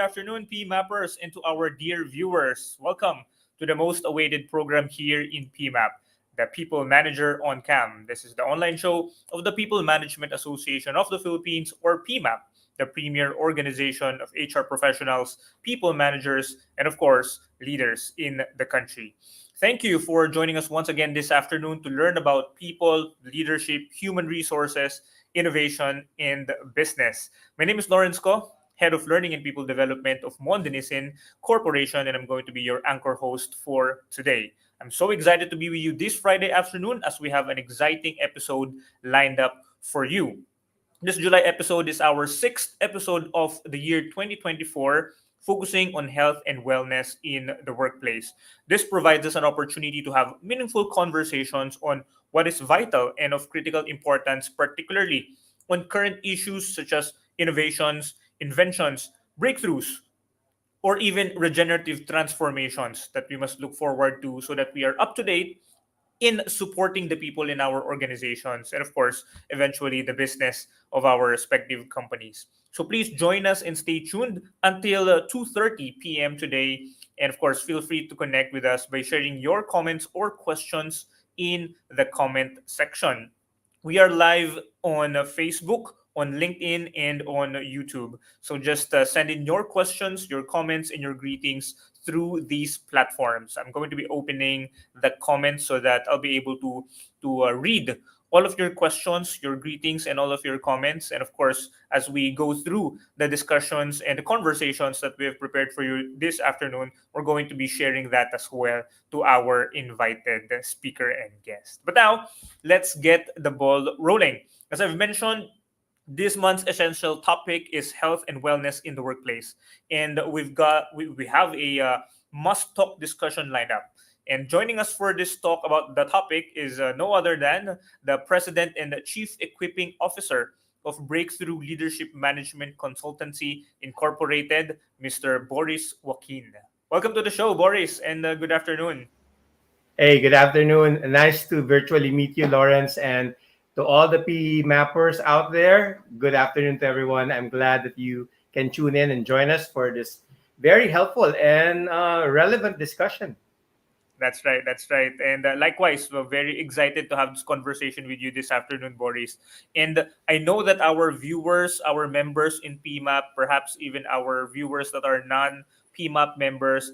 afternoon, PMappers, and to our dear viewers. Welcome to the most awaited program here in PMAP, the People Manager on Cam. This is the online show of the People Management Association of the Philippines, or PMAP, the premier organization of HR professionals, people managers, and of course, leaders in the country. Thank you for joining us once again this afternoon to learn about people, leadership, human resources, innovation, and business. My name is Lawrence Ko, Head of Learning and People Development of Monde Nissin Corporation, and I'm going to be your anchor host for today. I'm so excited to be with you this Friday afternoon as we have an exciting episode lined up for you. This July episode is our sixth episode of the year 2024, focusing on health and wellness in the workplace. This provides us an opportunity to have meaningful conversations on what is vital and of critical importance, particularly on current issues such as innovations, inventions, breakthroughs, or even regenerative transformations that we must look forward to so that we are up to date in supporting the people in our organizations and of course eventually the business of our respective companies. So please join us and stay tuned until 2:30 p.m. today, and of course feel free to connect with us by sharing your comments or questions in the comment section. We are live on Facebook, on LinkedIn, and on YouTube. So just send in your questions, your comments, and your greetings through these platforms. I'm going to be opening the comments so that I'll be able to read all of your questions, your greetings, and all of your comments. And of course, as we go through the discussions and the conversations that we have prepared for you this afternoon, we're going to be sharing that as well to our invited speaker and guest. But now, let's get the ball rolling. As I've mentioned, this month's essential topic is health and wellness in the workplace, and we have a must talk discussion lined up. And joining us for this talk about the topic is no other than the President and the Chief Equipping Officer of Breakthrough Leadership Management Consultancy Incorporated, Mr. Boris Joaquin. Welcome to the show, Boris, and good afternoon. Hey, good afternoon. Nice to virtually meet you, Lawrence, and to all the PE mappers out there. Good afternoon to everyone. I'm glad that you can tune in and join us for this very helpful and relevant discussion. That's right. That's right. And likewise, we're very excited to have this conversation with you this afternoon, Boris. And I know that our viewers, our members in PMAP, perhaps even our viewers that are non-PMAP members,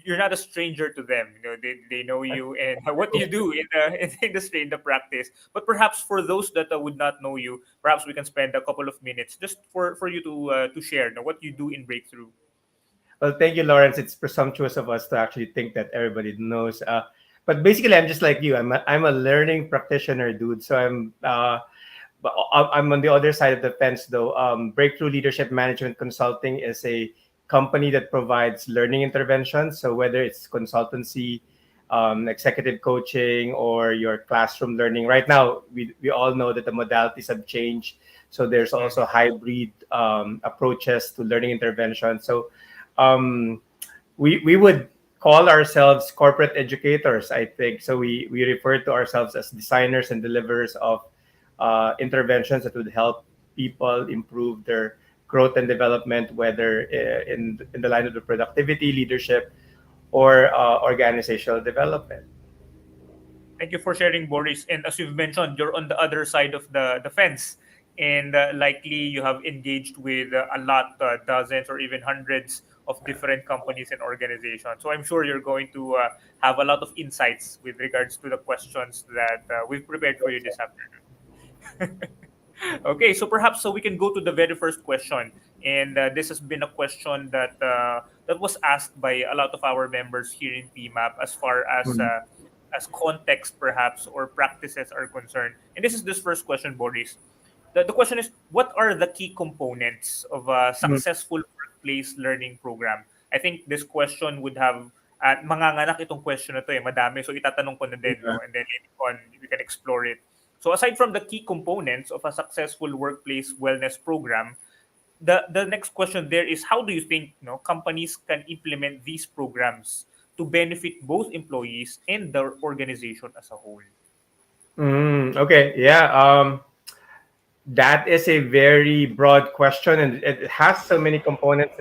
you're not a stranger to them. You know, they know you and what you do in the industry, in the practice. But perhaps for those that would not know you, perhaps we can spend a couple of minutes just for you to share, you know, what you do in Breakthrough. Well, thank you, Lawrence. It's presumptuous of us to actually think that everybody knows. But basically, I'm just like you. I'm a learning practitioner, dude. So I'm on the other side of the fence, though. Breakthrough Leadership Management Consulting is a company that provides learning interventions. So whether it's consultancy, executive coaching, or your classroom learning. Right now, we all know that the modalities have changed. So there's also hybrid approaches to learning intervention. So um, we would call ourselves corporate educators, I think. So we refer to ourselves as designers and deliverers of interventions that would help people improve their growth and development, whether in the line of the productivity, leadership, or organizational development. Thank you for sharing, Boris. And as you've mentioned, you're on the other side of the fence. And likely you have engaged with a lot, dozens or even hundreds of different companies and organizations. So I'm sure you're going to have a lot of insights with regards to the questions that we've prepared for you this afternoon. Okay, so perhaps so we can go to the very first question, and this has been a question that was asked by a lot of our members here in PMAP as far as context perhaps or practices are concerned. And this first question, Boris. The question is, what are the key components of a Mhm. successful workplace learning program? I think this question would have manganganak itong question na to eh, madami. So itatanong ko na din, no? And then later on, we can explore it. So aside from the key components of a successful workplace wellness program, the next question there is, how do you think, you know, companies can implement these programs to benefit both employees and their organization as a whole? Okay, yeah. That is a very broad question, and it has so many components.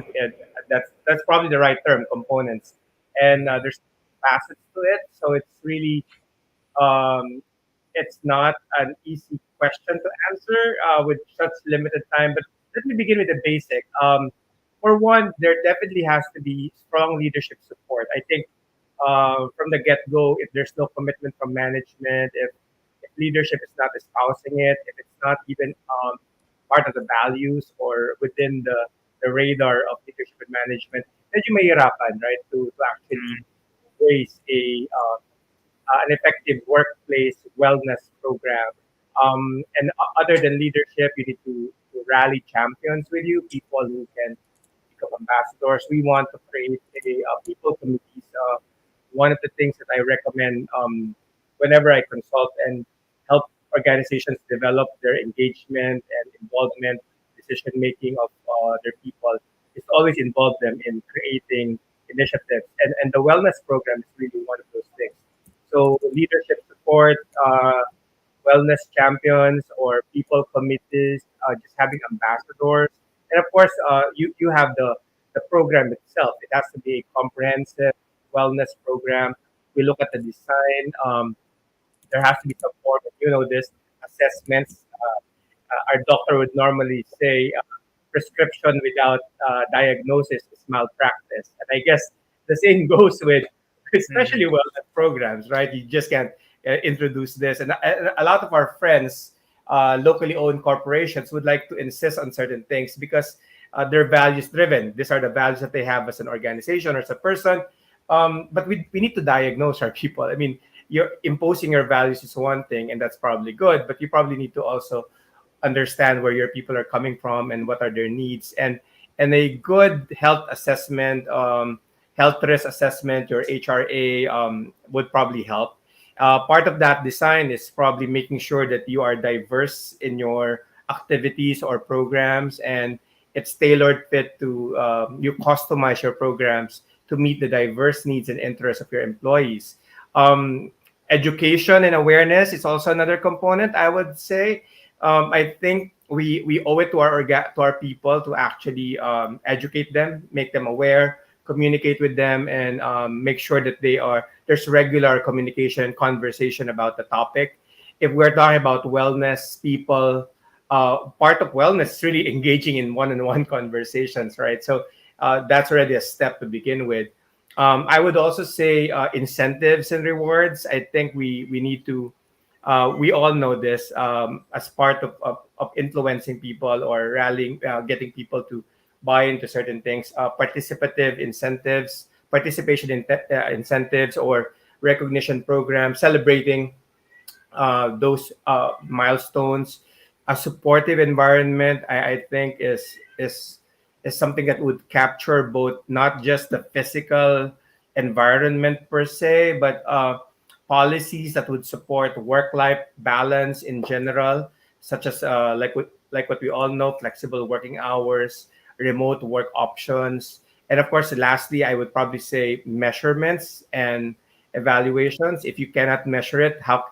That's probably the right term, components. And Mhm. there's facets to it, so um, it's not an easy question to answer with such limited time. But let me begin with the basic. For one, there definitely has to be strong leadership support. I think from the get go, if there's no commitment from management, if leadership is not espousing it, if it's not even part of the values or within the radar of leadership and management, then you may mahirapan, right, to actually Mhm. raise an effective workplace wellness program. Other than leadership, you need to rally champions with you, people who can become ambassadors. We want to create people committees. One of the things that I recommend whenever I consult and help organizations develop their engagement and involvement, decision making of their people is always involve them in creating initiatives. And the wellness program is really one of those things. So leadership support, wellness champions or people committees, just having ambassadors, and of course, you have the program itself. It has to be a comprehensive wellness program. We look at the design. There has to be some form of this assessments. Our doctor would normally say prescription without diagnosis is malpractice, and I guess the same goes with especially Mhm. wellness programs, right? You just can't introduce this, and a lot of our friends, locally owned corporations, would like to insist on certain things because they're values driven. These are the values that they have as an organization or as a person. But we need to diagnose our people. I mean, you're imposing your values is one thing, and that's probably good, but you probably need to also understand where your people are coming from and what are their needs, and a good health assessment, health risk assessment, your HRA, would probably help. Part of that design is probably making sure that you are diverse in your activities or programs, and it's tailored fit to you customize your programs to meet the diverse needs and interests of your employees. um, Education and awareness is also another component, I would say. I think we owe it to to our people to actually educate them, make them aware, communicate with them, and make sure that there's regular communication, conversation about the topic. If we're talking about wellness, people, part of wellness is really engaging in one-on-one conversations, right? So that's already a step to begin with. I would also say incentives and rewards. I think we need to we all know this as part of influencing people or rallying, getting people to buy into certain things. Participative incentives, participation in incentives or recognition programs, celebrating those milestones. A supportive environment, I think, is something that would capture both not just the physical environment per se, but policies that would support work-life balance in general, such as like what we all know, flexible working hours, remote work options, and of course, lastly, I would probably say measurements and evaluations. If you cannot measure it, how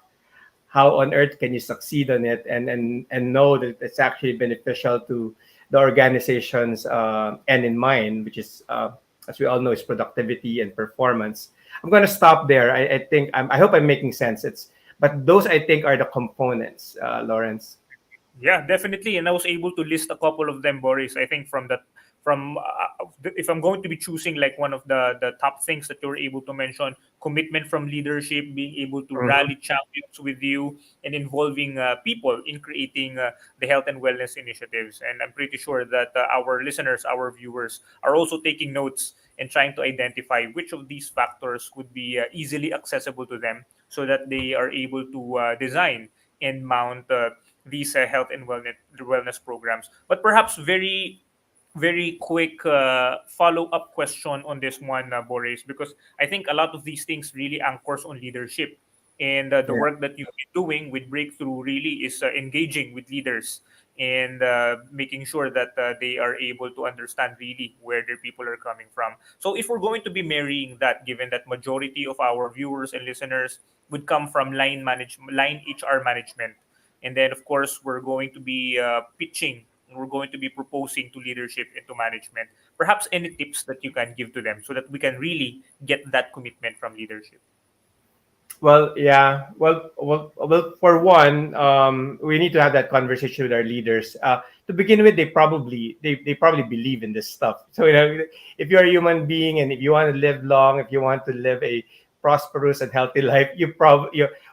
on earth can you succeed on it and know that it's actually beneficial to the organization's end in mind, which is as we all know is productivity and performance. I'm going to stop there. I think I hope I'm making sense. It's but those I think are the components, Lawrence. Yeah, definitely. And I was able to list a couple of them, Boris. I think from if I'm going to be choosing like one of the top things that you're able to mention, commitment from leadership, being able to Mhm. rally champions with you, and involving people in creating the health and wellness initiatives. And I'm pretty sure that our listeners, our viewers, are also taking notes and trying to identify which of these factors could be easily accessible to them, so that they are able to design and mount these health and wellness programs. But perhaps very quick follow up question on this one, Boris, because I think a lot of these things really anchors on leadership. And the Yeah. work that you've been doing with Breakthrough really is engaging with leaders and making sure that they are able to understand really where their people are coming from. So if we're going to be marrying that, given that majority of our viewers and listeners would come from line HR management, And then, of course, we're going to be pitching, we're going to be proposing to leadership and to management. Perhaps any tips that you can give to them so that we can really get that commitment from leadership. Well, yeah. Well. For one, we need to have that conversation with our leaders. To begin with, they probably believe in this stuff. So if you're a human being and if you want to live long, if you want to live a prosperous and healthy life,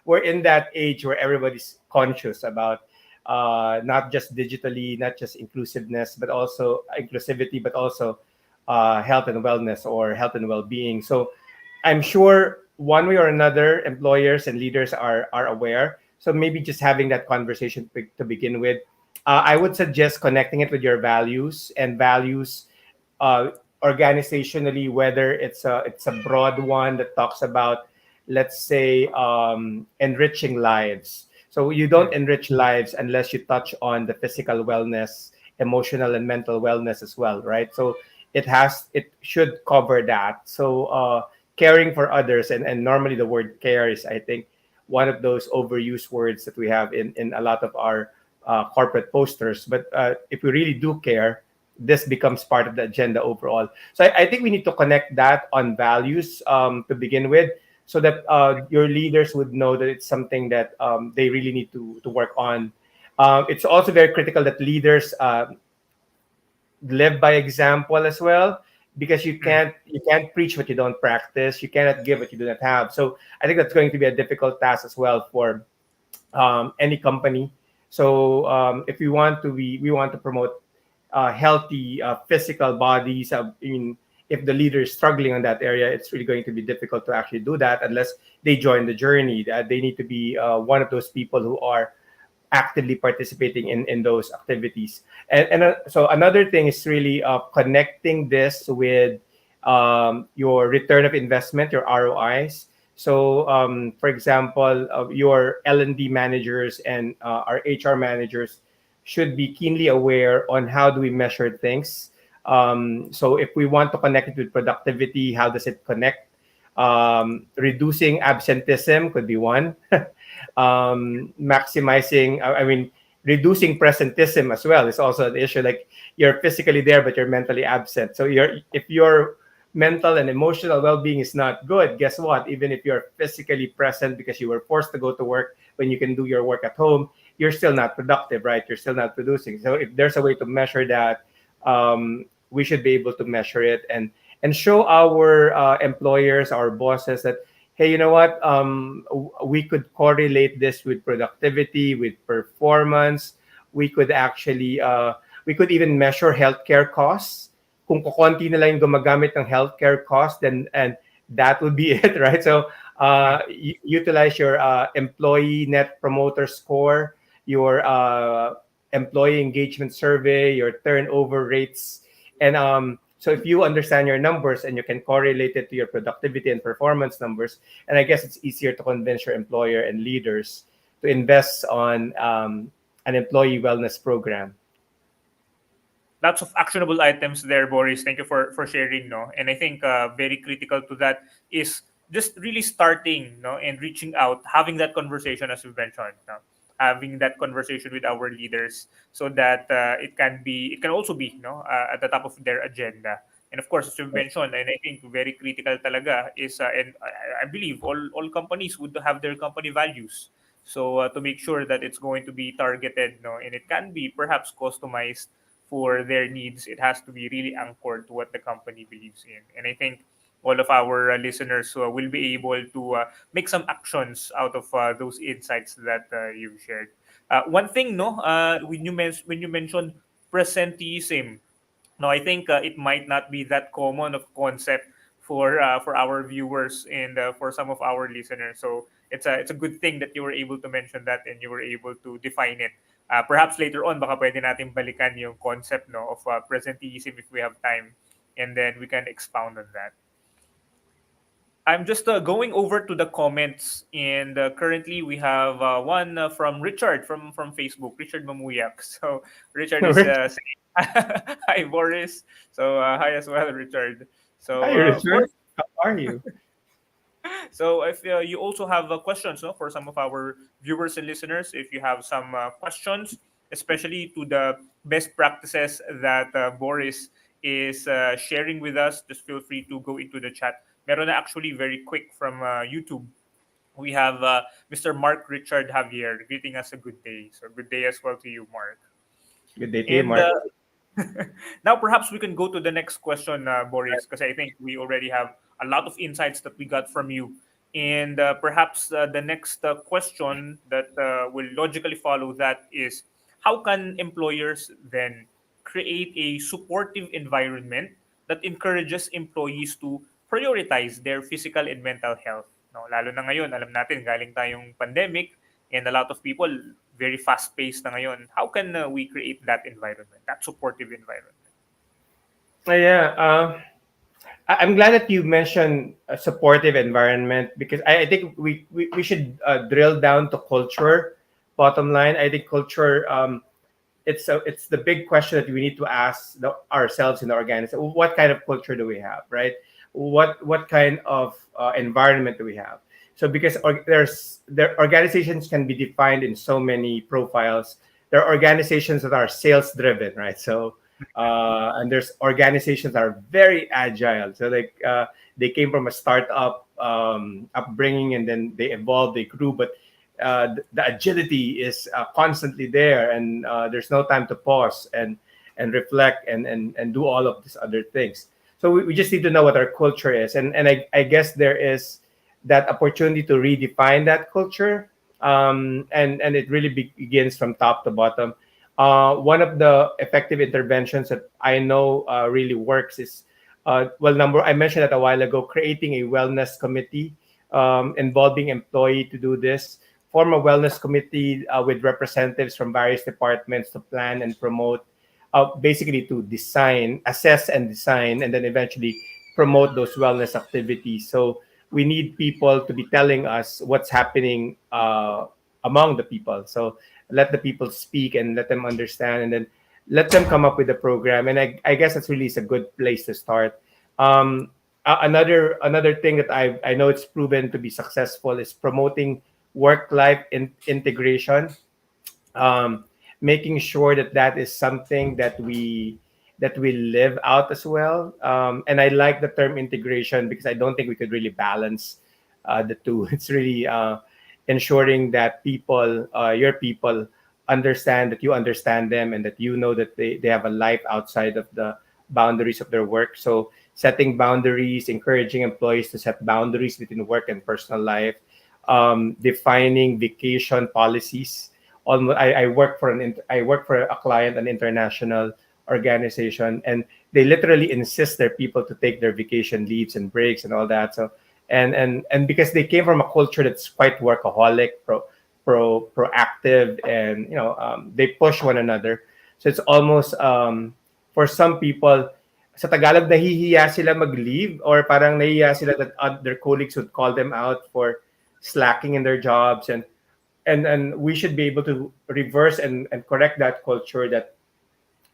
we're in that age where everybody's conscious about not just digitally, not just inclusiveness, but also inclusivity, but also health and wellness or health and well-being. So I'm sure one way or another, employers and leaders are aware. So maybe just having that conversation to begin with. I would suggest connecting it with your values and values uh, organizationally, whether it's a broad one that talks about, let's say, enriching lives. So you don't enrich lives unless you touch on the physical wellness, emotional and mental wellness as well, right? So it should cover that. So caring for others, and normally the word care is, I think, one of those overused words that we have in a lot of our corporate posters. But if we really do care, this becomes part of the agenda overall. So I think we need to connect that on values to begin with, so that your leaders would know that it's something that they really need to work on. It's also very critical that leaders live by example as well, because you can't preach what you don't practice, you cannot give what you do not have. So I think that's going to be a difficult task as well for any company. So if we want to promote healthy physical bodies. I mean, if the leader is struggling on that area, it's really going to be difficult to actually do that unless they join the journey. They need to be one of those people who are actively participating in those activities. So another thing is really connecting this with your return of investment, your ROIs. So, for example, your L&D managers and our HR managers should be keenly aware on how do we measure things. So if we want to connect it with productivity, how does it connect? Reducing absenteeism could be one. Maximizing, I mean, reducing presentism as well is also an issue. Like, you're physically there, but you're mentally absent. So if your mental and emotional well-being is not good, guess what? Even if you're physically present because you were forced to go to work when you can do your work at home, you're still not productive, right? You're still not producing. So if there's a way to measure that, we should be able to measure it and show our employers, our bosses, that, hey, you know what? We could correlate this with productivity, with performance. We could actually, we could even measure healthcare costs. Kung kukonti na lang yung gumagamit ng healthcare cost, then and that would be it, right? So utilize your employee net promoter score, your employee engagement survey, your turnover rates, and so if you understand your numbers and you can correlate it to your productivity and performance numbers, and I guess it's easier to convince your employer and leaders to invest on an employee wellness program. Lots of actionable items there, Boris. Thank you for sharing. No, and I think very critical to that is just really starting, no, and reaching out, having that conversation as we mentioned, no? Having that conversation with our leaders so that it can also be, no, at the top of their agenda. And of course, as you mentioned, and I think very critical talaga is, and I believe all companies would have their company values. So to make sure that it's going to be targeted, no, and it can be perhaps customized for their needs, it has to be really anchored to what the company believes in. And I think all of our listeners will be able to make some actions out of those insights that you've shared. One thing, no, when you mentioned presenteeism, no, I think it might not be that common of concept for our viewers and for some of our listeners. So it's a good thing that you were able to mention that and you were able to define it. Perhaps later on, baka pwede natin balikan yung concept, no, of presenteeism if we have time, and then we can expound on that. I'm just going over to the comments, and currently we have one from Richard from Facebook, Richard Mamuyak. So Richard is saying, "Hi Boris." So hi as well, Richard. So Hi, Richard. How are you? So if you also have questions, no, for some of our viewers and listeners, if you have some questions, especially to the best practices that Boris is sharing with us, just feel free to go into the chat. Meron na actually very quick from YouTube. We have Mr. Mark Richard Javier greeting us a good day. So good day as well to you, Mark. Good day to you, And Mark. now perhaps we can go to the next question, Boris, because I think we already have a lot of insights that we got from you. And perhaps the next question that will logically follow that is, how can employers then create a supportive environment that encourages employees to prioritize their physical and mental health? No, lalo na ngayon, alam natin galing tayong pandemic, and a lot of people very fast paced na ngayon. How can we create that environment, that supportive environment? Yeah, I'm glad that you mentioned a supportive environment because I think we should drill down to culture. Bottom line, I think culture. It's the big question that we need to ask ourselves in the organization. What kind of culture do we have, right? What kind of environment do we have? So because their organizations can be defined in so many profiles. There are organizations that are sales driven, right? So and there's organizations that are very agile. So like they came from a startup upbringing and then they evolved, they grew, but the agility is constantly there, and there's no time to pause and reflect and do all of these other things. So we just need to know what our culture is, and I guess there is that opportunity to redefine that culture, and it really begins from top to bottom. One of the effective interventions that I know really works is, well, number I mentioned that a while ago, creating a wellness committee involving employee to do this. Form a wellness committee with representatives from various departments to plan and promote, basically to design, assess and design, and then eventually promote those wellness activities. So we need people to be telling us what's happening among the people. So let the people speak and let them understand, and then let them come up with a program. And I guess that's really is a good place to start. Another thing that I know it's proven to be successful is promoting work life integration, um, making sure that that is something that we live out as well. And I like the term integration because I don't think we could really balance the two. It's really ensuring that people, your people, understand that you understand them and that you know that they have a life outside of the boundaries of their work. So setting boundaries, encouraging employees to set boundaries between work and personal life, defining vacation policies. I work for I work for a client, an international organization, and they literally insist their people to take their vacation leaves and breaks and all that. So and because they came from a culture that's quite workaholic, proactive, and they push one another. So it's almost for some people, sa Tagalog, nahihiya sila mag-leave, or parang nahihiya sila that their colleagues would call them out for slacking in their jobs, and we should be able to reverse and correct that culture, that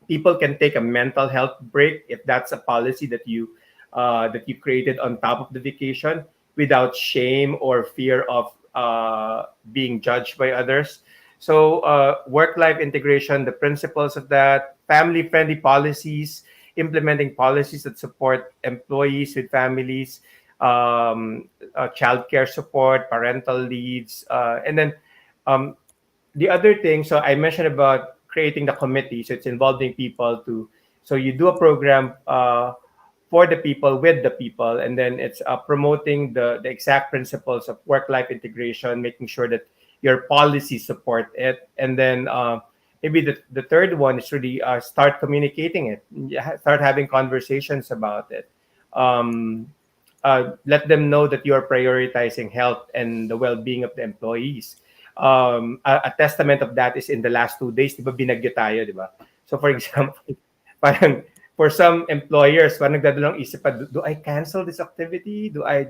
people can take a mental health break if that's a policy that you created on top of the vacation, without shame or fear of being judged by others. So work-life integration, the principles of that, family-friendly policies, implementing policies that support employees with families, childcare support, parental leaves, and then um, the other thing, so I mentioned about creating the committee. So it's involving people to, so you do a program for the people, with the people, and then it's promoting the exact principles of work-life integration, making sure that your policies support it. And then maybe the third one is really start communicating it, start having conversations about it. Um, let them know that you're prioritizing health and the well-being of the employees. A testament of that is in the last 2 days, di ba, binagyo tayo, di ba? So for example, parang for some employers, parang nagdadalawang isip pa, do I cancel this activity? Do I...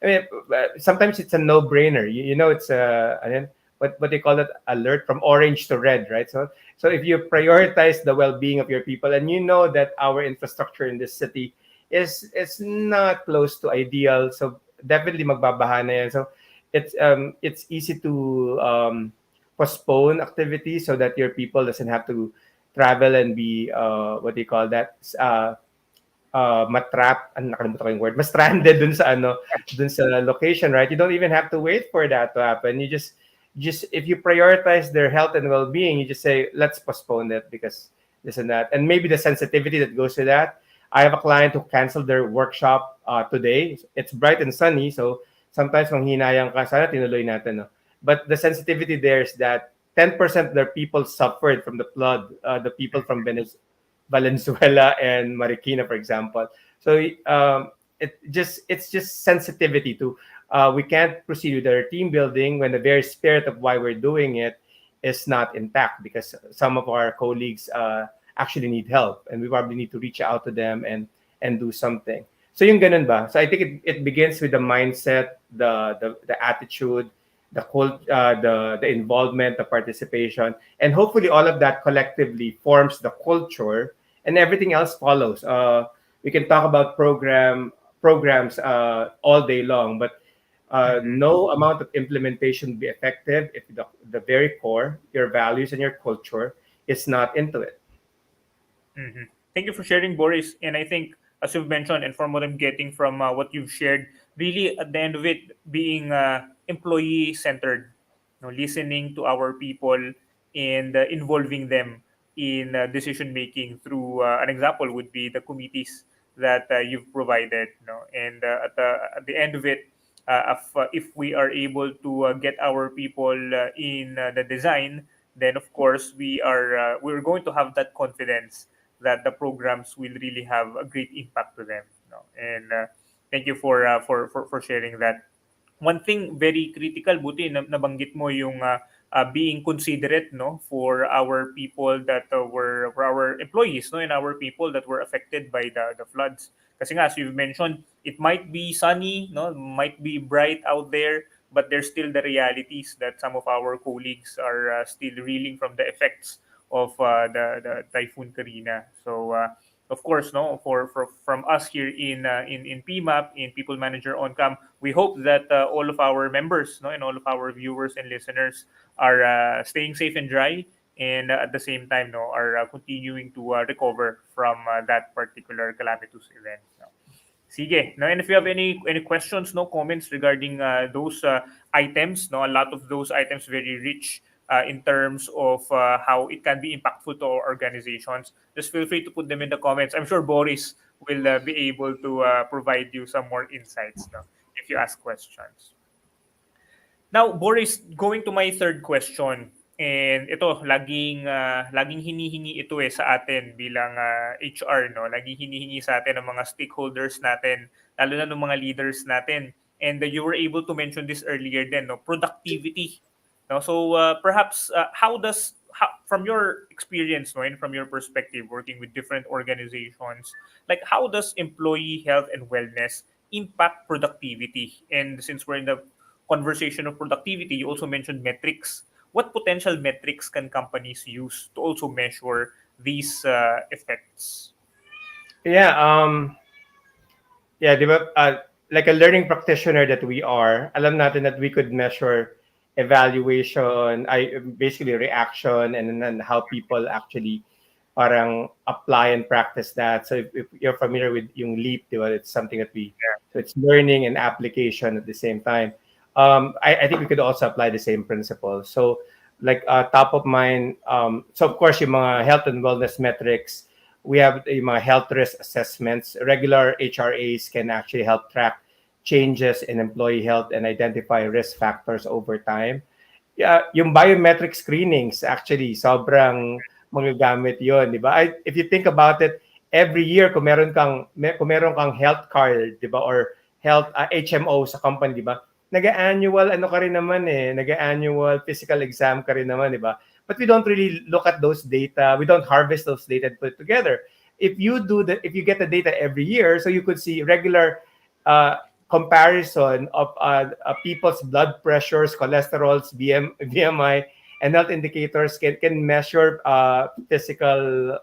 I mean, sometimes it's a no-brainer. You know, it's what they call it, alert from orange to red, right? So if you prioritize the well-being of your people, and you know that our infrastructure in this city is not close to ideal, so definitely magbabaha na yan. So it's easy to postpone activities so that your people doesn't have to travel and be what do you call that, matrap, nakalimutan ko yung word, stranded dun sa dun sa location, right? You don't even have to wait for that to happen. You just if you prioritize their health and well-being, you just say, let's postpone it because this and that. And maybe the sensitivity that goes to that. I have a client who canceled their workshop today. It's bright and sunny, so sometimes manghinayang ka, sana tinuloy natin, no? But the sensitivity there is that 10% of their people suffered from the flood, the people from Valenzuela and Marikina, for example. So it's just sensitivity to we can't proceed with our team building when the very spirit of why we're doing it is not intact because some of our colleagues actually need help and we probably need to reach out to them and do something. So yung ganun ba? So I think it begins with the mindset, the attitude, the involvement, the participation, and hopefully all of that collectively forms the culture, and everything else follows. We can talk about programs all day long, but no amount of implementation will be effective if the very core, your values and your culture, is not into it. Mhm. Thank you for sharing, Boris. And I think, as you've mentioned, and from what I'm getting from what you've shared, really at the end of it, being employee centered, listening to our people and involving them in decision making through an example would be the committees that you've provided. And at the end of it, if we are able to get our people in the design, then of course we're going to have that confidence that the programs will really have a great impact to them. And thank you for sharing that. One thing very critical, buti nabanggit mo yung being considerate, for our people that were for our employees, and our people that were affected by the floods. Kasi nga, as you've mentioned, it might be sunny, might be bright out there, but there's still the realities that some of our colleagues are still reeling from the effects of the Typhoon Karina. So of course, no, from us here in PMAP, in People Manager on Cam, we hope that all of our members, and all of our viewers and listeners are staying safe and dry, and at the same time, are continuing to recover from that particular calamitous event. Sige. No, and if you have any questions, comments regarding those items, a lot of those items very rich in terms of how it can be impactful to our organizations. Just feel free to put them in the comments. I'm sure Boris will be able to provide you some more insights, if you ask questions. Now, Boris, going to my third question. And ito, laging hinihingi ito sa atin bilang HR, Laging hinihingi sa atin ng mga stakeholders natin, lalo na ng mga leaders natin. And you were able to mention this earlier then, productivity. So perhaps from your experience, and from your perspective working with different organizations, like how does employee health and wellness impact productivity? And since we're in the conversation of productivity, you also mentioned metrics. What potential metrics can companies use to also measure these effects? Yeah, di ba, like a learning practitioner that we are, alam natin that we could measure evaluation, basically reaction, and then how people actually parang apply and practice that. So if you're familiar with yung LEAP, di ba, it's something that so it's learning and application at the same time. I think we could also apply the same principle. So like top of mind, so of course yung mga health and wellness metrics, we have yung mga health risk assessments. Regular HRAs can actually help track changes in employee health and identify risk factors over time. Yeah, yung biometric screenings, actually, sobrang magagamit yon, di ba? If you think about it, every year kung meron kang health card, di ba, or health HMO sa company, di ba? Nag-annual nag-annual physical exam ka rin naman, di ba? But we don't really look at those data. We don't harvest those data and put it together. If you get the data every year, so you could see regular comparison of people's blood pressures, cholesterols, BMI, and health indicators can measure physical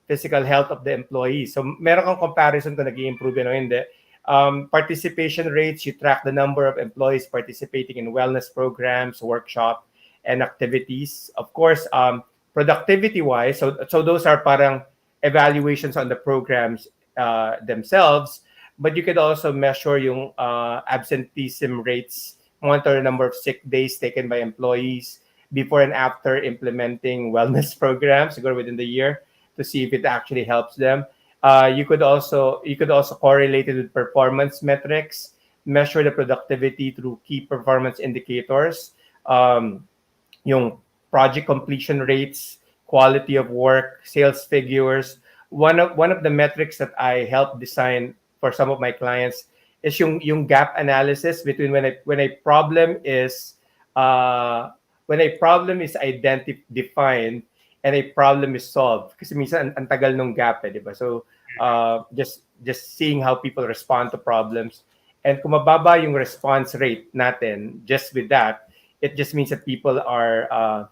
health of the employee. So meron kang comparison kung nag-i-improve yan o hindi. Participation rates, you track the number of employees participating in wellness programs, workshop, and activities. Of course, productivity-wise, so those are parang evaluations on the programs themselves, but you could also measure yung absenteeism rates, monitor the number of sick days taken by employees before and after implementing wellness programs, siguro within the year, to see if it actually helps them. You could also correlate it with performance metrics, measure the productivity through key performance indicators, um, yung project completion rates, quality of work, sales figures. One of the metrics that I help design for some of my clients is yung gap analysis between uh, when a problem is defined and a problem is solved. Kasi minsan ang tagal nung gap, di ba? So just seeing how people respond to problems, and kung mababa yung response rate natin, just with that, it just means that people are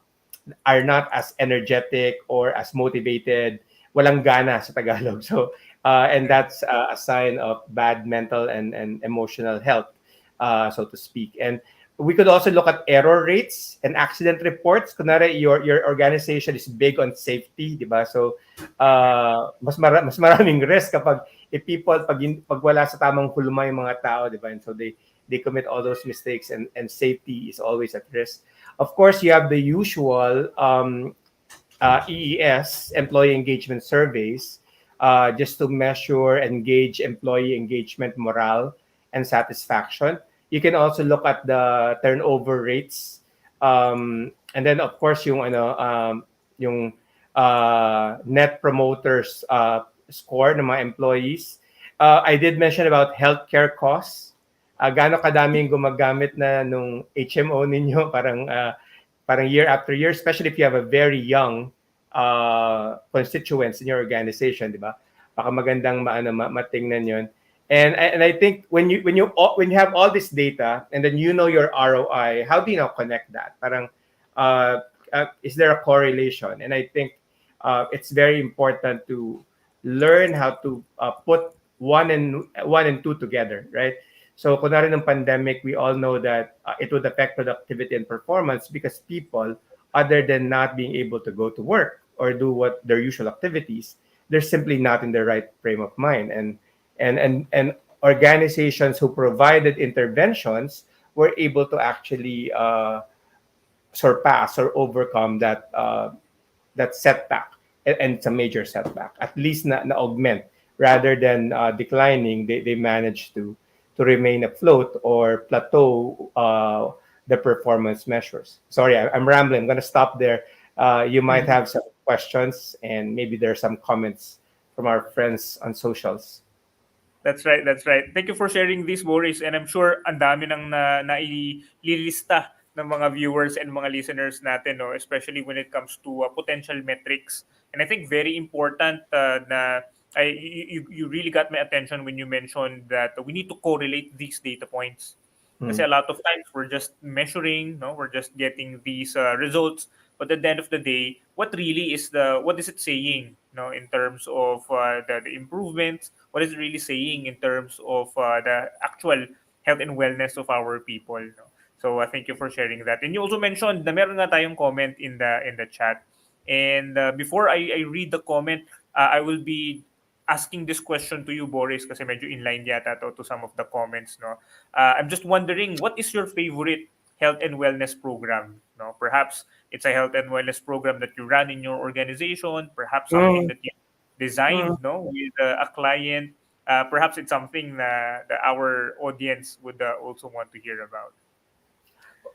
not as energetic or as motivated, walang gana sa Tagalog. So and that's a sign of bad mental and emotional health, so to speak. And we could also look at error rates and accident reports. Kunwari, your organization is big on safety, di ba? So mas maraming risk kapag pag wala sa tamang hulma yung mga tao, di ba? And so they commit all those mistakes, and safety is always at risk. Of course, you have the usual EES, employee engagement surveys, just to measure and gauge employee engagement, morale, and satisfaction. You can also look at the turnover rates, and then of course yung net promoters score ng mga employees. I did mention about healthcare costs. Gaano kadaming gumagamit na nung HMO ninyo, parang year after year, especially if you have a very young constituents in your organization, di ba? Baka magandang matingnan yun. And I think when you have all this data and then you know your ROI, how do you now connect that? Parang is there a correlation? And I think it's very important to learn how to put one and two together, right? So kunwari ng pandemic, we all know that it would affect productivity and performance because people, other than not being able to go to work or do what their usual activities, they're simply not in the right frame of mind. And organizations who provided interventions were able to actually surpass or overcome that setback, and it's a major setback. At least na augment rather than declining. They managed to remain afloat or plateau the performance measures. Sorry, I'm rambling. I'm going to stop there. You might have some questions, and maybe there are some comments from our friends on socials. That's right, that's right. Thank you for sharing this, Boris. And I'm sure ang dami nang naililista ng mga viewers and mga listeners natin, no? Especially when it comes to potential metrics. And I think very important na you really got my attention when you mentioned that we need to correlate these data points. Kasi a lot of times we're just measuring, no, we're just getting these results, but at the end of the day, what is it saying, no, in terms of the improvements? What is it really saying in terms of the actual health and wellness of our people? No? So thank you for sharing that. And you also mentioned na meron nga tayong comment in the chat. And before I read the comment, I will be asking this question to you, Boris, kasi medyo inline yata to some of the comments. No, I'm just wondering, what is your favorite health and wellness program? No, perhaps it's a health and wellness program that you run in your organization. Perhaps something that you designed, no, with a client. Perhaps it's something that our audience would also want to hear about.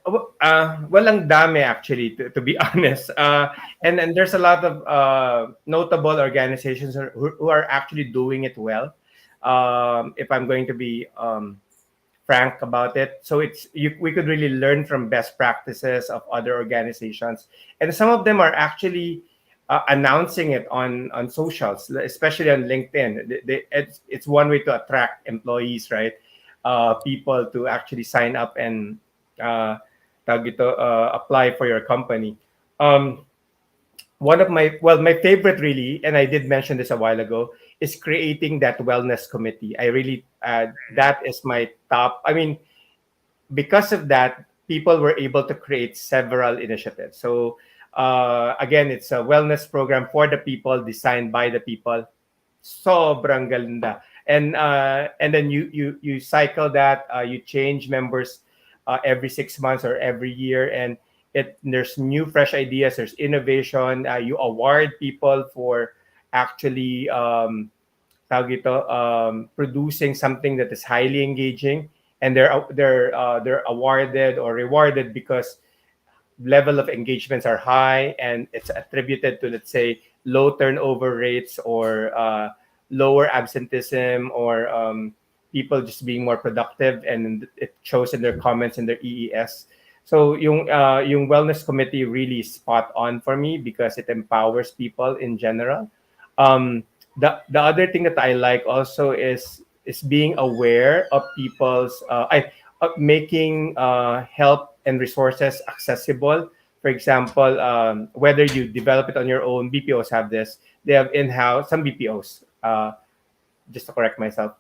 Walang dami actually, to be honest. And there's a lot of notable organizations who are actually doing it well. If I'm going to be frank about it, so we could really learn from best practices of other organizations, and some of them are actually announcing it on socials, especially on LinkedIn. It's one way to attract employees, right? People to actually sign up and apply for your company. one of my favorite really, and I did mention this a while ago, is creating that wellness committee. I really that is my top. I mean, because of that, people were able to create several initiatives. So again, it's a wellness program for the people, designed by the people. Sobrang ganda. And then you cycle that. You change members every 6 months or every year, and there's new fresh ideas. There's innovation. You award people for actually tawag ito, producing something that is highly engaging, and they're awarded or rewarded because level of engagements are high, and it's attributed to, let's say, low turnover rates, or lower absenteeism, or people just being more productive, and it shows in their comments in their EES. So yung wellness committee really is spot on for me because it empowers people in general. um, the other thing that I like also is being aware of people's making help and resources accessible. For example, whether you develop it on your own, BPOs have this. They have in-house, some BPOs. Just to correct myself,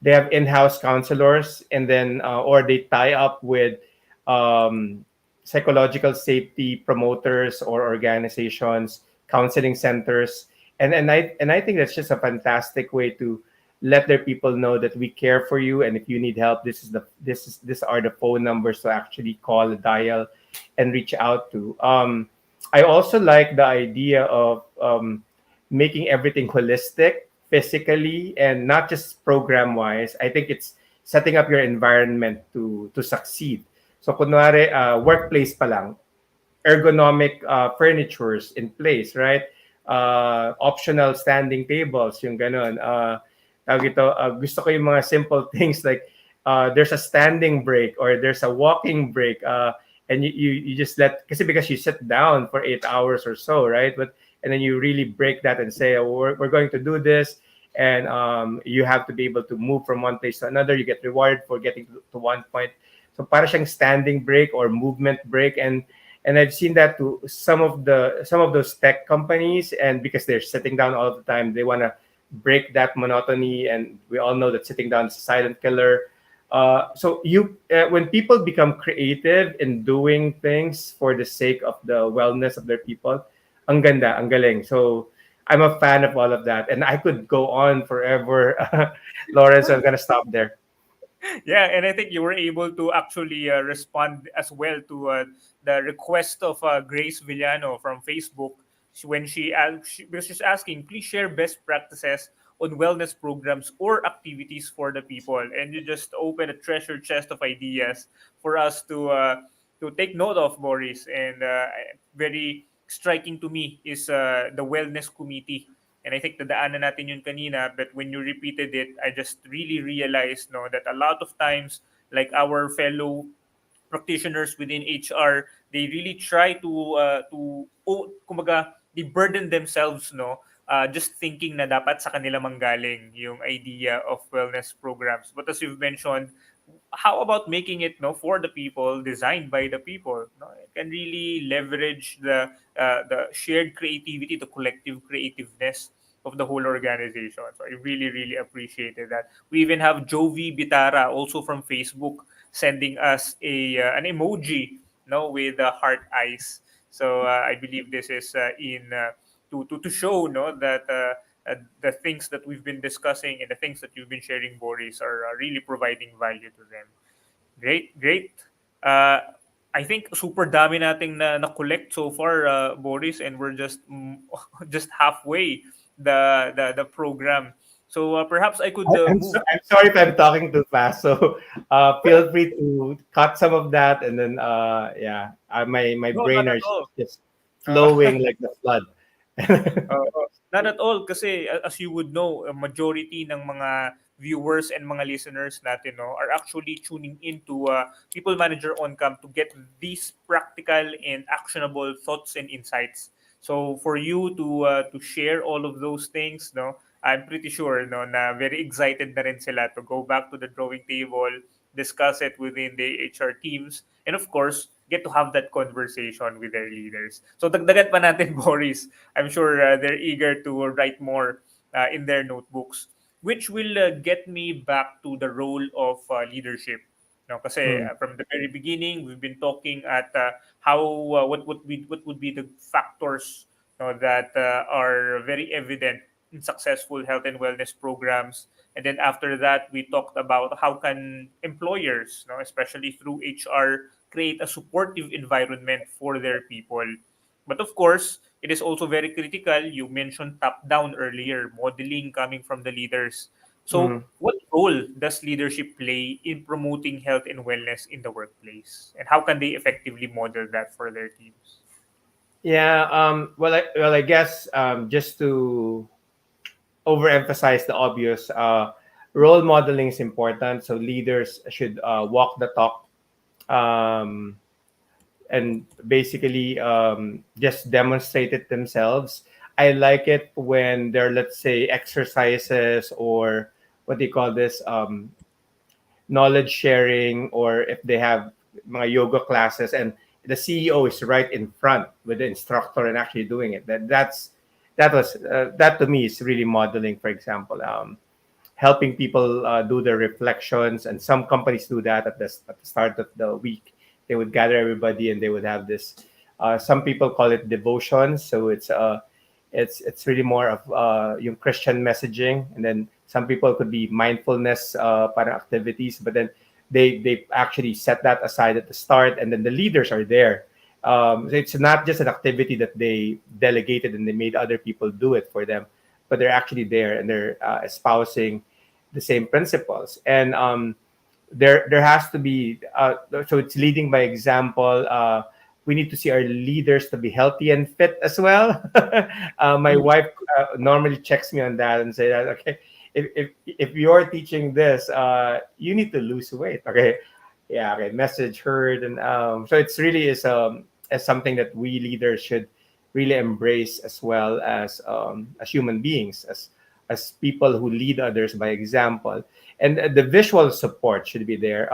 they have in-house counselors, and then or they tie up with um, psychological safety promoters or organizations, counseling centers, and I think that's just a fantastic way to let their people know that we care for you, and if you need help, this are the phone numbers to actually call, dial, and reach out to. I also like the idea of making everything holistic, physically, and not just program wise. I think it's setting up your environment to succeed. So kunwari, workplace pa lang, ergonomic furnitures in place, right? Optional standing tables, yung ganun. Tawag ito, gusto ko yung mga simple things like there's a standing break or there's a walking break, and you just let, kasi because you sit down for 8 hours or so, right? But and then you really break that and say, oh, we're going to do this, and you have to be able to move from one place to another. You get rewarded for getting to one point. So para siyang standing break or movement break, and I've seen that to some of those tech companies, and because they're sitting down all the time, they want to break that monotony, and we all know that sitting down is a silent killer. So when people become creative in doing things for the sake of the wellness of their people, ang ganda, ang galing. So I'm a fan of all of that, and I could go on forever, Lawrence. So I'm gonna stop there. Yeah, and I think you were able to actually respond as well to the request of Grace Villano from Facebook when because she's asking, please share best practices on wellness programs or activities for the people, and you just open a treasure chest of ideas for us to take note of, Boris. And very striking to me is the wellness committee. And I think nadaanan natin yun kanina, but when you repeated it, I just really realized, no, that a lot of times, like our fellow practitioners within HR, they really try kumbaga, they burden themselves, no, just thinking na dapat sa kanila manggaling yung idea of wellness programs. But as you've mentioned, how about making it, no, for the people, designed by the people? No, it can really leverage the shared creativity, the collective creativeness of the whole organization. So I really, really appreciated that. We even have Jovi Bitara also from Facebook sending us a an emoji, no, with heart eyes. So I believe this is in to show, no, that the things that we've been discussing and the things that you've been sharing, Boris, are really providing value to them. Great, great. Uh, I think super dami nating na collect so far, Boris, and we're just just halfway the program. So perhaps I could move. I'm sorry if I'm talking too fast. So feel free to cut some of that, and then my No, not brain at are all. just Uh, flowing like the flood. Not at all, kasi as you would know, a majority ng mga viewers and mga listeners natin, no, are actually tuning into People Manager on Cam to get these practical and actionable thoughts and insights. So for you to share all of those things, no, I'm pretty sure, no, na very excited na rin sila to go back to the drawing table, discuss it within the HR teams, and of course get to have that conversation with their leaders. So dagdagan pa natin, Boris. I'm sure they're eager to write more in their notebooks, which will get me back to the role of leadership. No, kasi Mm. from the very beginning, we've been talking at how what would be the factors, that are very evident in successful health and wellness programs. And then after that, we talked about how can employers, especially through HR, create a supportive environment for their people. But of course, it is also very critical. You mentioned top down earlier, modeling coming from the leaders. So, Mhm. what role does leadership play in promoting health and wellness in the workplace? And how can they effectively model that for their teams? Yeah. I guess just to overemphasize the obvious, role modeling is important. So leaders should walk the talk, um, and basically just demonstrate it themselves. I like it when there are, let's say, exercises or what do you call this, knowledge sharing, or if they have mga yoga classes and the CEO is right in front with the instructor and actually doing it. That to me is really modeling. For example, helping people do their reflections, and some companies do that at the start of the week. They would gather everybody and they would have this. Some people call it devotion, so it's really more of yung Christian messaging, and then some people could be mindfulness para activities, but then they actually set that aside at the start, and then the leaders are there. So it's not just an activity that they delegated and they made other people do it for them, but they're actually there and they're espousing the same principles. And there has to be so it's leading by example. We need to see our leaders to be healthy and fit as well. My wife normally checks me on that and say that, okay, if you're teaching this, you need to lose weight. Okay, yeah, okay, message heard. And so it's really is as something that we leaders should really embrace, as well as human beings, as people who lead others by example. And the visual support should be there.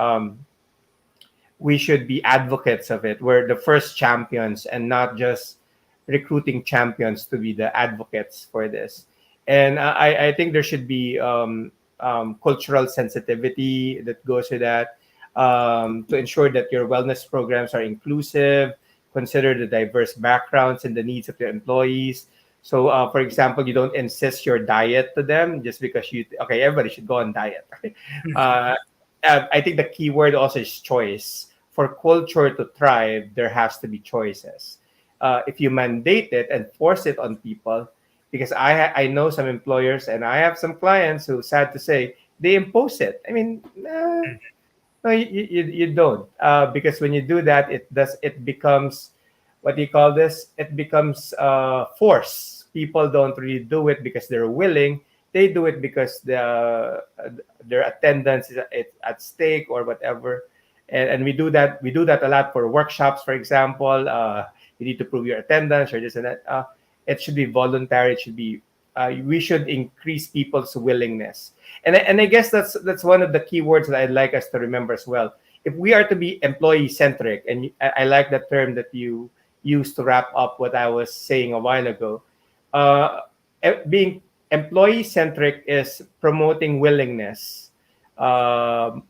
We should be advocates of it. We're the first champions and not just recruiting champions to be the advocates for this. And I think there should be cultural sensitivity that goes with that, to ensure that your wellness programs are inclusive, consider the diverse backgrounds and the needs of your employees. So, for example, you don't insist your diet to them just because okay, everybody should go on diet. uh, I think the key word also is choice. For culture to thrive, there has to be choices. If you mandate it and force it on people, because I know some employers and I have some clients who, sad to say, they impose it. I mean, no, you don't, because when you do that, it becomes, what do you call this? It becomes force. People don't really do it because they're willing. They do it because their attendance is at stake or whatever. And we do that a lot for workshops, for example. You need to prove your attendance or this and that. It should be voluntary. It should be, we should increase people's willingness. And I guess that's one of the key words that I'd like us to remember as well. If we are to be employee centric, and I like the term that you used to wrap up what I was saying a while ago, uh, being employee centric is promoting willingness, um,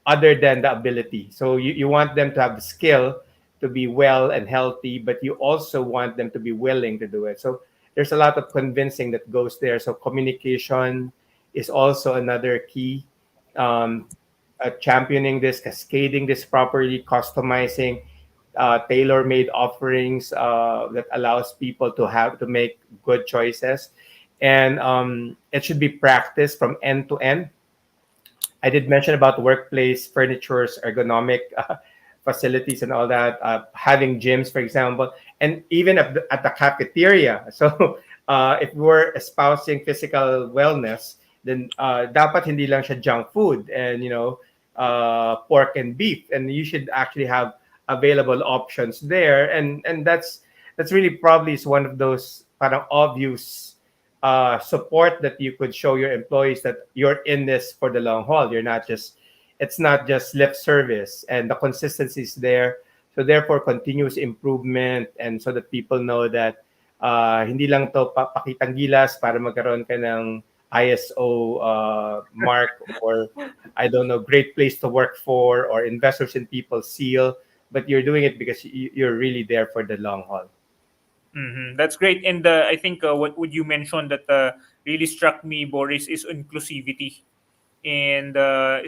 other than the ability. So you want them to have the skill to be well and healthy, but you also want them to be willing to do it. So there's a lot of convincing that goes there. So communication is also another key. Um, Championing this, cascading this properly, customizing, tailor-made offerings that allows people to make good choices, and it should be practiced from end to end. I did mention about workplace furnitures, ergonomic facilities, and all that. Having gyms, for example, and even at the cafeteria. So, if we're espousing physical wellness, then dapat hindi lang siya junk food and pork and beef, and you should actually have available options there. And that's really probably is one of those parang obvious support that you could show your employees that you're in this for the long haul. It's not just lip service, and the consistency is there. So therefore, continuous improvement, and so that people know that hindi lang to pakitang gilas para magkaroon ka ng ISO mark, or I don't know, great place to work for, or investors in people seal, but you're doing it because you're really there for the long haul. That's great. And I think what would you mention that really struck me, Boris, is inclusivity. And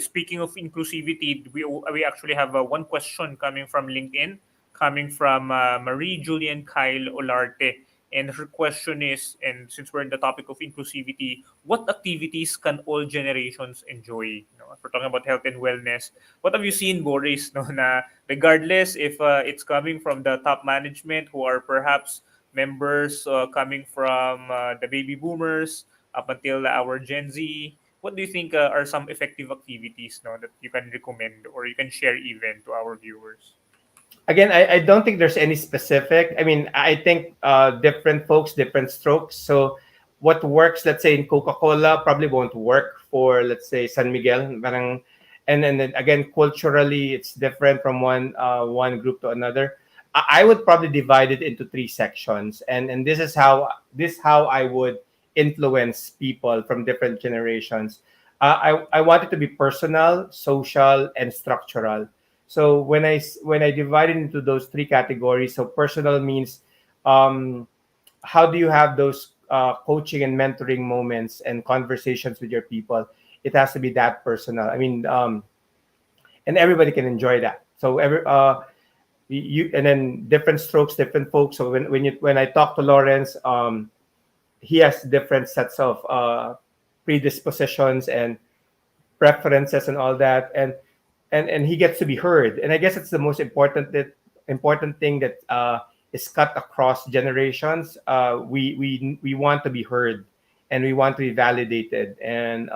speaking of inclusivity, we actually have one question coming from LinkedIn, coming from Marie Julian Kyle Olarte. And her question is, and since we're in the topic of inclusivity, what activities can all generations enjoy? If we're talking about health and wellness, what have you seen, Boris? No, na regardless if it's coming from the top management who are perhaps members coming from the baby boomers up until our Gen Z, what do you think are some effective activities that you can recommend or you can share even to our viewers? Again, I don't think there's any specific. I mean, I think different folks, different strokes. So what works, let's say in Coca-Cola, probably won't work for, let's say, San Miguel. Parang, and then again, culturally, it's different from one group to another. I would probably divide it into three sections, and this how I would influence people from different generations. I want it to be personal, social, and structural. So when I divide it into those three categories, so personal means um, how do you have those coaching and mentoring moments and conversations with your people? It has to be that personal. I mean, and everybody can enjoy that. So you, and then different strokes, different folks. So when I talk to Lawrence, he has different sets of predispositions and preferences and all that, and he gets to be heard. And I guess it's the most important thing that is cut across generations. We want to be heard, and we want to be validated, and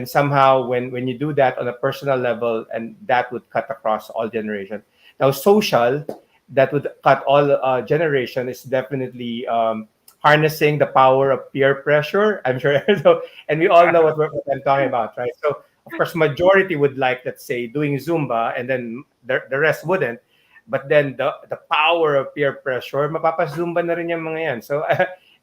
somehow when you do that on a personal level, and that would cut across all generations. Now social, that would cut all generation, is definitely harnessing the power of peer pressure, I'm sure. So, and we all know what I'm talking about, right? So of course majority would like, let's say, doing Zumba, and then the rest wouldn't. But then the power of peer pressure, mapapazumba na rin yung mga yan. So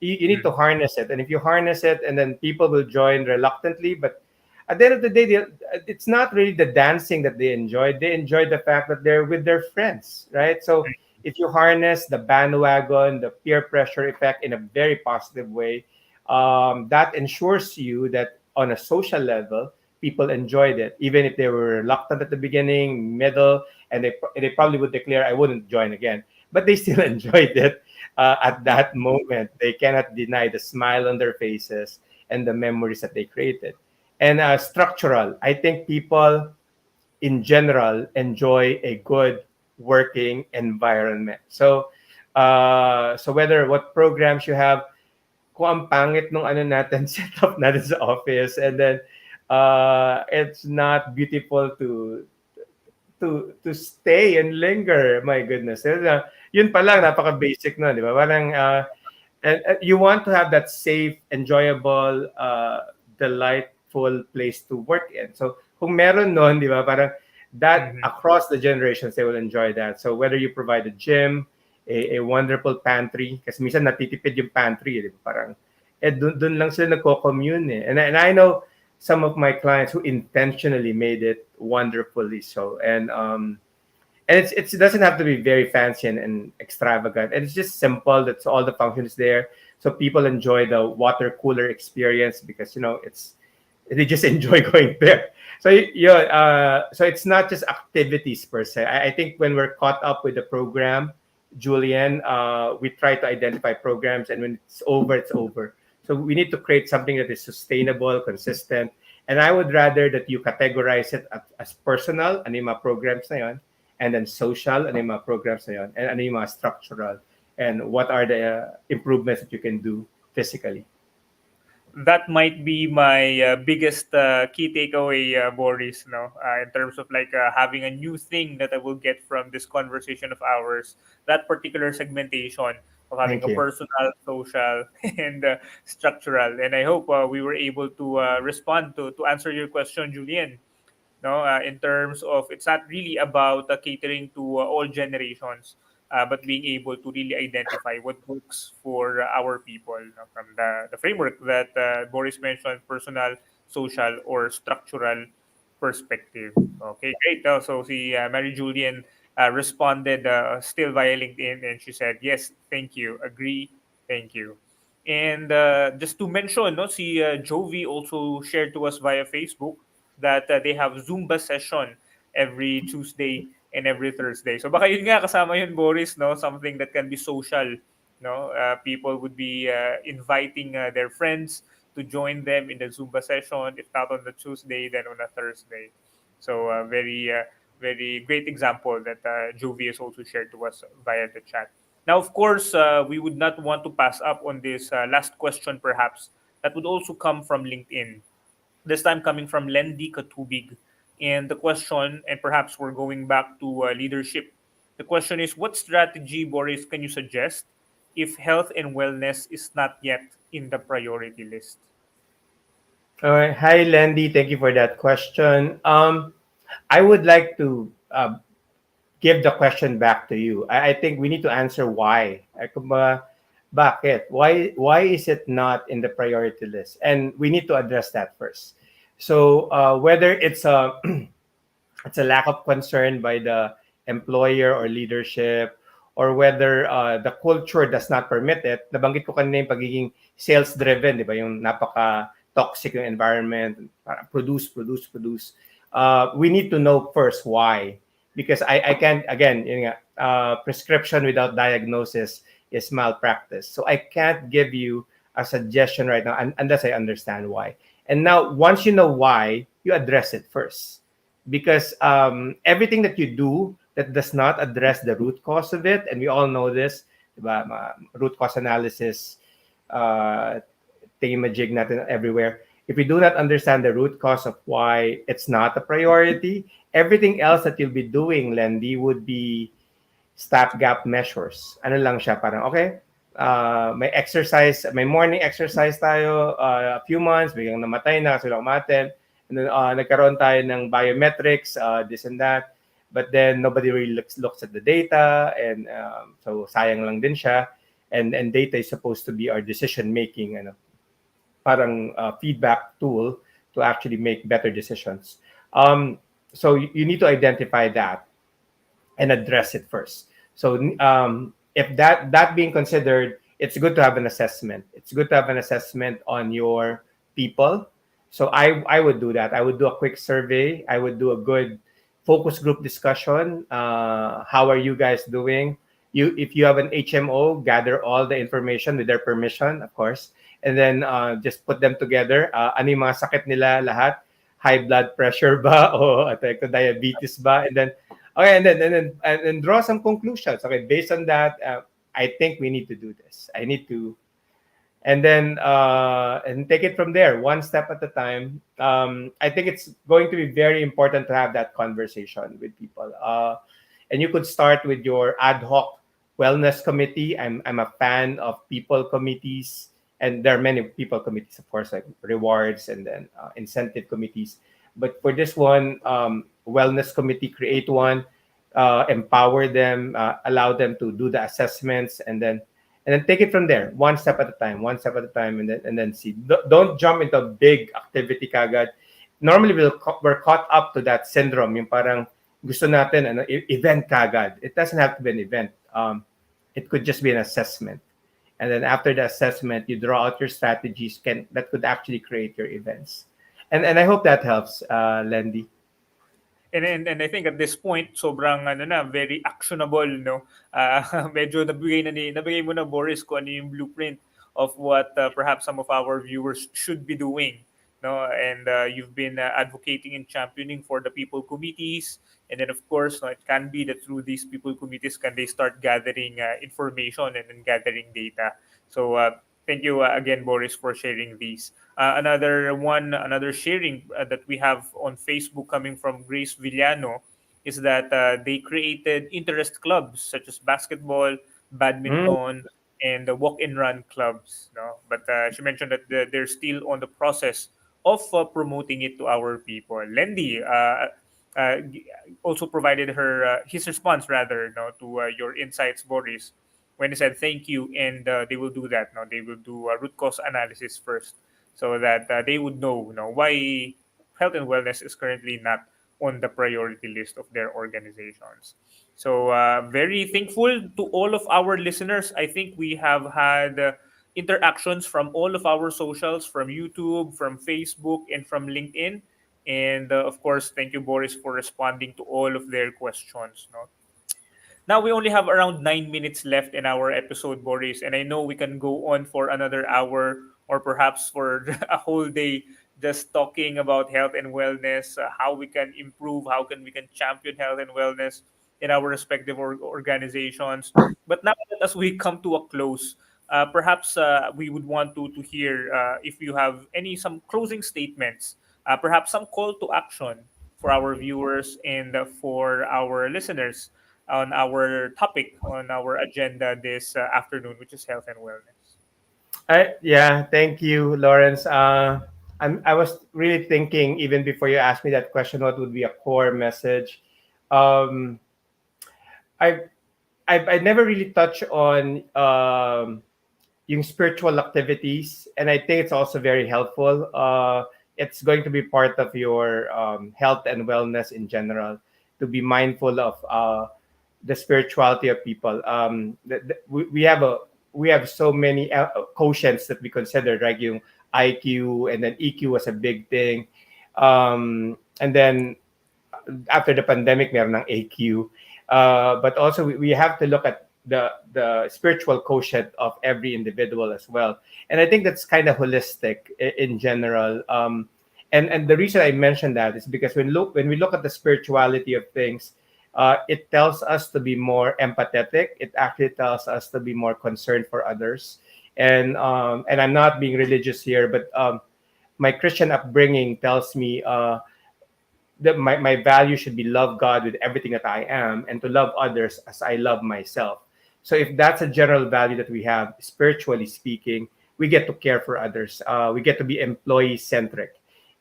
you need to harness it. And if you harness it, and then people will join reluctantly, but at the end of the day, it's not really the dancing that they enjoy. They enjoy the fact that they're with their friends, right? So if you harness the bandwagon, the peer pressure effect in a very positive way, that ensures you that on a social level, people enjoyed it, even if they were reluctant at the beginning, middle, and they probably would declare, "I wouldn't join again," but they still enjoyed it at that moment. They cannot deny the smile on their faces and the memories that they created. And structural, I think people in general enjoy a good working environment. So whether what programs you have, kung ang pangit nung ano natin setup natin sa office, and then it's not beautiful to stay and linger. My goodness, yun pa lang napaka basic na, di ba? Parang and you want to have that safe, enjoyable, delightful place to work in. So kung meron nun, di ba, parang that across the generations, they will enjoy that. So whether you provide a gym, a wonderful pantry, kasi minsan natitipid yung pantry, di ba? Parang, dun lang sila nagko-commune eh. And I know some of my clients who intentionally made it wonderfully so. And it doesn't have to be very fancy and extravagant. And it's just simple. That's all the functions there. So people enjoy the water cooler experience because they just enjoy going there. So so it's not just activities per se. I think when we're caught up with the program, Julian, we try to identify programs, and when it's over, it's over. So we need to create something that is sustainable, consistent. And I would rather that you categorize it as personal, ano yung mga programs na yon, and then social, ano yung mga programs na yon, and ano yung mga structural, and what are the improvements that you can do physically. That might be my biggest key takeaway, Boris. No, in terms of like having a new thing that I will get from this conversation of ours, that particular segmentation of having Thank a you. personal, social, and structural. And I hope we were able to respond to answer your question, Julian. no, in terms of it's not really about catering to all generations, but being able to really identify what works for our people, no, from the framework that Boris mentioned: personal, social, or structural perspective. Okay, great. So si Mary Julian responded still via LinkedIn, and she said, "Yes, thank you. Agree, thank you." And just to mention, no, si Jovi also shared to us via Facebook that they have Zumba session every Tuesday and every Thursday. So baka yun nga kasama yun, Boris, no? Something that can be social, no? People would be inviting their friends to join them in the Zumba session, if not on the Tuesday, then on a Thursday. So very great example that Jovi has also shared to us via the chat. Now, of course, we would not want to pass up on this last question, perhaps, that would also come from LinkedIn. This time coming from Lendi Katubig. And the question, and perhaps we're going back to leadership. The question is, what strategy, Boris, can you suggest if health and wellness is not yet in the priority list? All right. Hi, Landy. Thank you for that question. I would like to give the question back to you. I think we need to answer why. Kumbaga, bakit? Why is it not in the priority list? And we need to address that first. So whether it's a it's a lack of concern by the employer or leadership, or whether the culture does not permit it. Nabanggit ko kanina yung pagiging sales-driven, di ba? Yung napaka-toxic yung environment, parang produce, produce, produce. We need to know first why. Because I can't, again, yun nga, prescription without diagnosis is malpractice. So I can't give you a suggestion right now unless I understand why. And now, once you know why, you address it first, because everything that you do that does not address the root cause of it, and we all know this, diba, root cause analysis, uh, thingamajig natin everywhere. If we do not understand the root cause of why it's not a priority, everything else that you'll be doing, Lendy, would be stopgap measures. Ano lang siya, parang, okay, may exercise, may morning exercise tayo, a few months, biglang namatay na kasi lang umaten. And then, nagkaroon tayo ng biometrics, this and that. But then nobody really looks at the data, and so sayang lang din siya. And data is supposed to be our decision making, ano, parang feedback tool to actually make better decisions. So you need to identify that and address it first. So if that being considered, it's good to have an assessment. It's good to have an assessment on your people. So I would do that. I would do a quick survey. I would do a good focus group discussion. How are you guys doing? If you have an HMO, gather all the information with their permission, of course, and then just put them together. Ano yung mga sakit nila lahat? High blood pressure ba o diabetes ba? And then okay, and then draw some conclusions. Okay, based on that, I think we need to do this. I need to, and then and take it from there, one step at a time. I think it's going to be very important to have that conversation with people. And you could start with your ad hoc wellness committee. I'm a fan of people committees, and there are many people committees, of course, like rewards and then incentive committees. But for this one, wellness committee, create one, empower them, allow them to do the assessments, and then take it from there, one step at a time, and then see. Don't jump into a big activity kagad. Normally, we're caught up to that syndrome, yung parang gusto natin event kagad. It doesn't have to be an event. It could just be an assessment. And then after the assessment, you draw out your strategies that could actually create your events. And I hope that helps, Lendy. And I think at this point sobrang ano na, very actionable, no. Medyo nabigay mo na, Boris, kung ano yung blueprint of what perhaps some of our viewers should be doing, no. And you've been advocating and championing for the people committees, and then of course, no, it can be that through these people committees can they start gathering information and then gathering data. So thank you again, Boris, for sharing these. Another sharing that we have on Facebook coming from Grace Villano is that they created interest clubs such as basketball, Mm. badminton, and the walk and run clubs. No, but she mentioned that they're still on the process of promoting it to our people. Lendy also provided her his response rather, no, to your insights, Boris, when he said thank you, and they will do that. No, they will do root cause analysis first, so that they would know, why health and wellness is currently not on the priority list of their organizations. So very thankful to all of our listeners. I think we have had interactions from all of our socials, from YouTube, from Facebook, and from LinkedIn. And of course, thank you, Boris, for responding to all of their questions. No? Now we only have around 9 minutes left in our episode, Boris, and I know we can go on for another hour or perhaps for a whole day just talking about health and wellness, how we can improve, how can we can champion health and wellness in our respective organizations. But now that as we come to a close, perhaps we would want to hear if you have any some closing statements, perhaps some call to action for our viewers and for our listeners on our topic on our agenda this afternoon, which is health and wellness. Yeah, thank you, Lawrence. I was really thinking even before you asked me that question, what would be a core message? Um, I I never really touch on yung spiritual activities, and I think it's also very helpful. It's going to be part of your health and wellness in general, to be mindful of the spirituality of people. We have so many quotients that we consider, right? Yung IQ, and then EQ was a big thing, and then after the pandemic, meron ng AQ. But also we have to look at the spiritual quotient of every individual as well. And I think that's kind of holistic in general. And the reason I mentioned that is because when we look at the spirituality of things, it tells us to be more empathetic. It actually tells us to be more concerned for others. And I'm not being religious here, but my Christian upbringing tells me that my value should be love God with everything that I am, and to love others as I love myself. So if that's a general value that we have, spiritually speaking, we get to care for others. We get to be employee centric.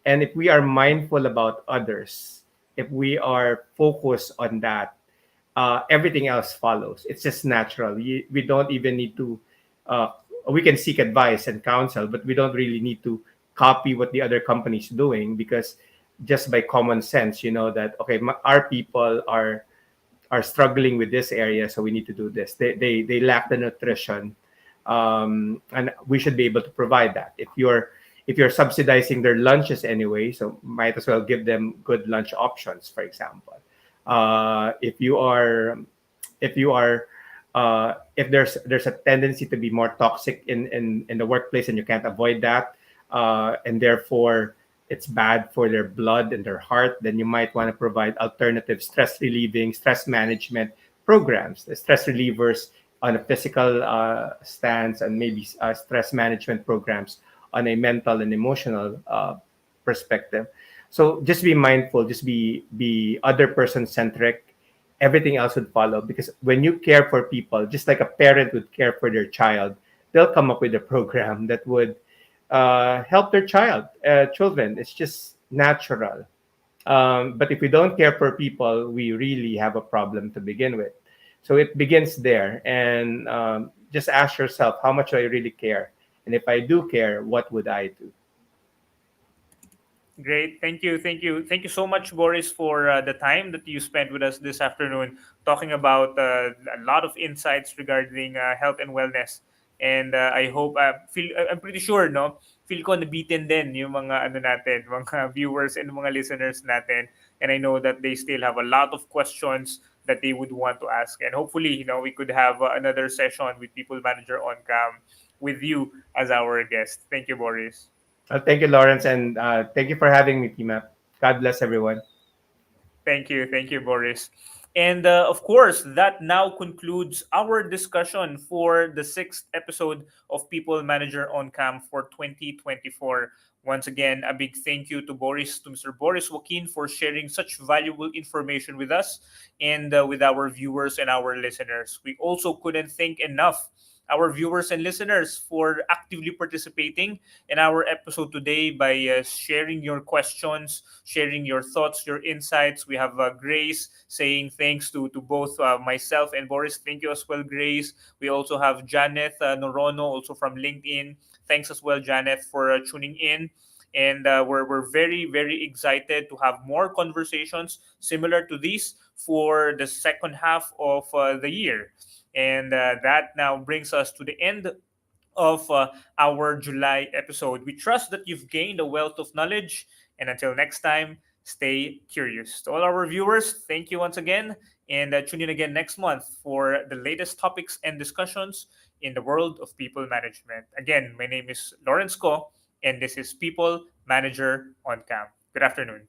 And if we are mindful about others, if we are focused on that, everything else follows. It's just natural. We don't even need to, uh, we can seek advice and counsel, but we don't really need to copy what the other company's doing, because just by common sense, you know that okay, our people are struggling with this area, so we need to do this. They lack the nutrition, and we should be able to provide that. If you're subsidizing their lunches anyway, so might as well give them good lunch options, for example. If you are if there's a tendency to be more toxic in the workplace, and you can't avoid that, and therefore it's bad for their blood and their heart, then you might want to provide alternative stress relieving, stress management programs, the stress relievers on a physical stance, and maybe stress management programs on a mental and emotional perspective. So just be mindful, just be other person centric. Everything else would follow, because when you care for people, just like a parent would care for their child, they'll come up with a program that would help their children. It's just natural. But if we don't care for people, we really have a problem to begin with. So it begins there, and just ask yourself, how much do I really care? And if I do care, what would I do? Great. Thank you. Thank you. Thank you so much, Boris, for the time that you spent with us this afternoon talking about a lot of insights regarding health and wellness. And I hope, I'm pretty sure, no? Feel ko nabitin din yung mga ano natin, mga viewers and mga listeners natin. And I know that they still have a lot of questions that they would want to ask. And hopefully, we could have another session with People Manager on Cam with you as our guest. Thank you, Boris. Thank you, Lawrence, and thank you for having me, PMAP. God bless everyone. Thank you, Boris. And of course, that now concludes our discussion for the sixth episode of People Manager on Cam for 2024. Once again, a big thank you to Mr. Boris Joaquin for sharing such valuable information with us and with our viewers and our listeners. We also couldn't thank enough our viewers and listeners for actively participating in our episode today by sharing your questions, sharing your thoughts, your insights. We have Grace saying thanks to both myself and Boris. Thank you as well, Grace. We also have Janet Norono, also from LinkedIn. Thanks as well, Janet, for tuning in. And we're very, very excited to have more conversations similar to these for the second half of the year. And that now brings us to the end of our July episode. We trust that you've gained a wealth of knowledge. And until next time, stay curious. To all our viewers, thank you once again. And tune in again next month for the latest topics and discussions in the world of people management. Again, my name is Lawrence Ko, and this is People Manager on Cam. Good afternoon.